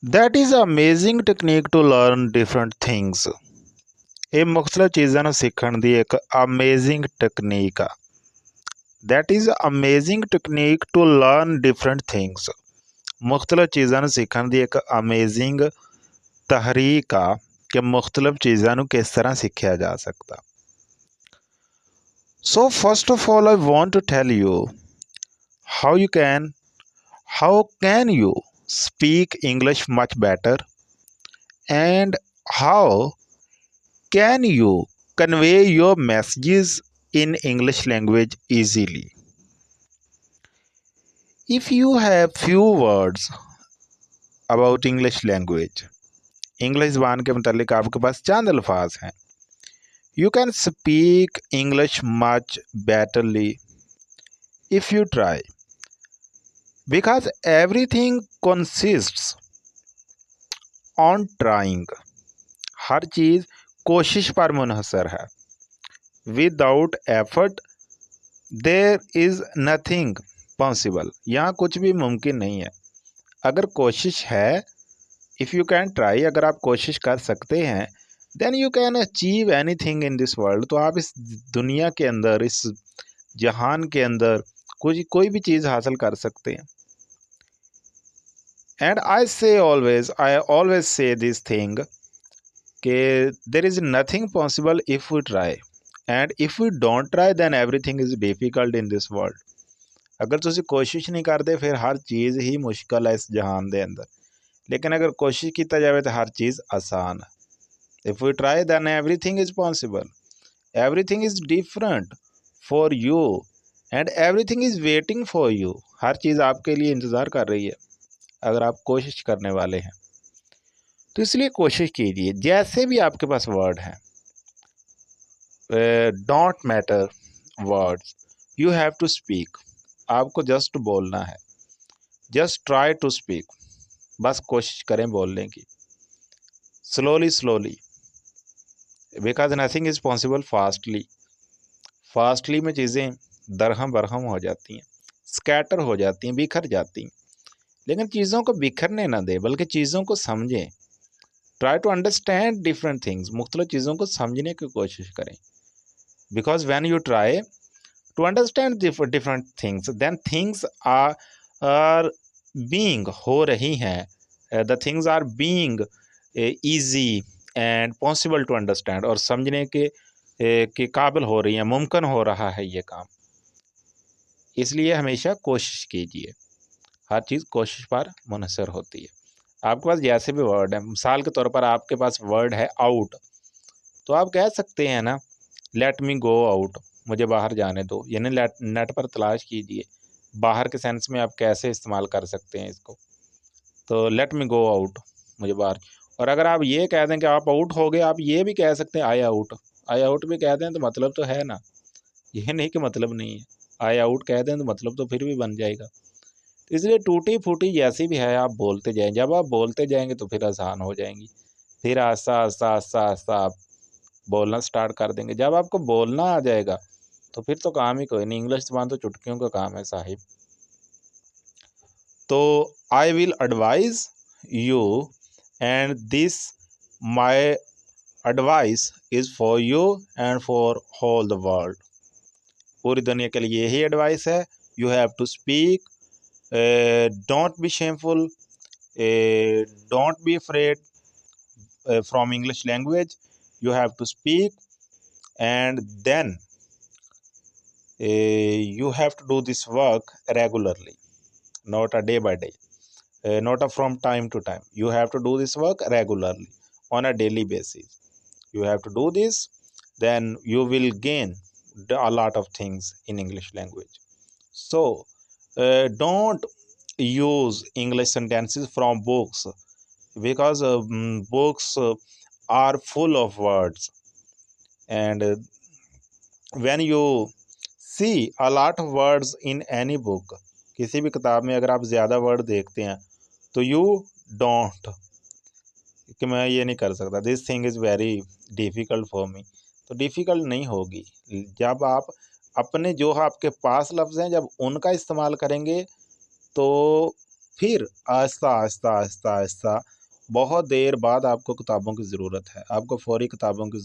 That is amazing technique to learn different things। ਇਹ ਮੁxtਲਫ ਚੀਜ਼ਾਂ ਨੂੰ ਸਿੱਖਣ ਦੀ ਇੱਕ ਅਮੇਜ਼ਿੰਗ ਟੈਕਨੀਕ ਆ। That is amazing technique to learn different things। ਮੁxtਲਫ ਚੀਜ਼ਾਂ ਨੂੰ ਸਿੱਖਣ ਦੀ ਇੱਕ ਅਮੇਜ਼ਿੰਗ ਤਹਰੀਕ ਆ ਕਿ ਮੁxtਲਫ ਚੀਜ਼ਾਂ ਨੂੰ ਕਿਸ ਤਰ੍ਹਾਂ ਸਿੱਖਿਆ ਜਾ ਸਕਦਾ। So first of all I want to tell you how can you speak English much better, and how can you convey your messages in English language easily। If you have few words about English language, English ज़बान के मतलब आपके पास चंद अल्फाज हैं, you can speak English much betterly if you try, because everything consists on trying। हर चीज़ कोशिश पर मुनहसर है। Without effort there is nothing possible. यहाँ कुछ भी मुमकिन नहीं है। अगर कोशिश है, इफ़ यू कैन ट्राई, अगर आप कोशिश कर सकते हैं, then you can achieve anything in this world. तो आप इस दुनिया के अंदर, इस जहान के अंदर कोई भी चीज़ हासिल कर सकते हैं। And I always say this thing कि there is nothing possible if we try, and if we don't try then everything is difficult in this world. अगर तुसी कोशिश नहीं करते फिर हर चीज़ ही मुश्किल है इस जहान दे अंदर, लेकिन अगर कोशिश की जाए तो हर चीज़ आसान है। If we try then everything is possible, everything is different for you, and everything is waiting for you. हर चीज़ आपके लिए इंतज़ार कर रही है अगर आप कोशिश करने वाले हैं। तो इसलिए कोशिश कीजिए। जैसे भी आपके पास वर्ड हैं, don't matter words, you have to speak. आपको जस्ट बोलना है, जस्ट ट्राई टू स्पीक। बस कोशिश करें बोलने की, slowly, because nothing is possible fastly. Fastly में चीज़ें दरहम बरहम हो जाती हैं, स्कैटर हो जाती हैं, बिखर जाती हैं। लेकिन चीज़ों को बिखरने ना दें, बल्कि चीज़ों को समझें। Try to understand different things. मुख्तलिफ चीज़ों को समझने की कोशिश करें, because when you try to understand different things, then things are being हो रही हैं, the things are being easy and possible to understand, और समझने के काबिल हो रही हैं, मुमकिन हो रहा है ये काम। इसलिए हमेशा कोशिश कीजिए। हर चीज़ कोशिश पर मुनहसर होती है। आपके पास जैसे भी वर्ड है, मिसाल के तौर पर आपके पास वर्ड है आउट, तो आप कह सकते हैं ना, लेट मी गो आउट, मुझे बाहर जाने दो। यानी नेट पर तलाश कीजिए बाहर के सेंस में आप कैसे इस्तेमाल कर सकते हैं इसको। तो लेट मी गो आउट, मुझे बाहर। और अगर आप ये कह दें कि आप आउट हो गए, आप ये भी कह सकते हैं आई आउट। आई आउट भी कह दें तो मतलब तो है ना, ये नहीं कि मतलब नहीं है। आई आउट कह दें तो मतलब तो फिर भी बन जाएगा। तो इसलिए टूटी फूटी जैसी भी है आप बोलते जाएँ। जब आप बोलते जाएंगे तो फिर आसान हो जाएंगी। फिर आस्ता आस्ता आस्ता आस्ता आप बोलना स्टार्ट कर देंगे। जब आपको बोलना आ जाएगा तो फिर तो काम ही कोई नहीं। इंग्लिश ज़बान तो चुटकियों का काम है साहिब। तो I will advise you, and this my advice is for you and for whole the world. पूरी दुनिया के लिए यही एडवाइस है। You have to speak, don't be shameful, don't be afraid from English language. You have to speak, and then you have to do this work regularly, not a day by day, not a from time to time. You have to do this work regularly on a daily basis. You have to do this, then you will gain a lot of things in English language. So don't use English sentences from books, because books are full of words, and when you see a lot of words in any book, किसी भी किताब में अगर आप ज़्यादा word देखते हैं तो यू डोंट, कि मैं ये नहीं कर सकता, this thing is very difficult for me, तो डिफ़िकल्ट नहीं होगी। जब आप अपने जो आपके पास लफ्ज़ हैं जब उनका इस्तेमाल करेंगे तो फिर आहिस्ता आहिस्ता आहिस्ता आहिस्ता बहुत देर बाद आपको किताबों की ज़रूरत है, आपको फ़ौरी किताबों की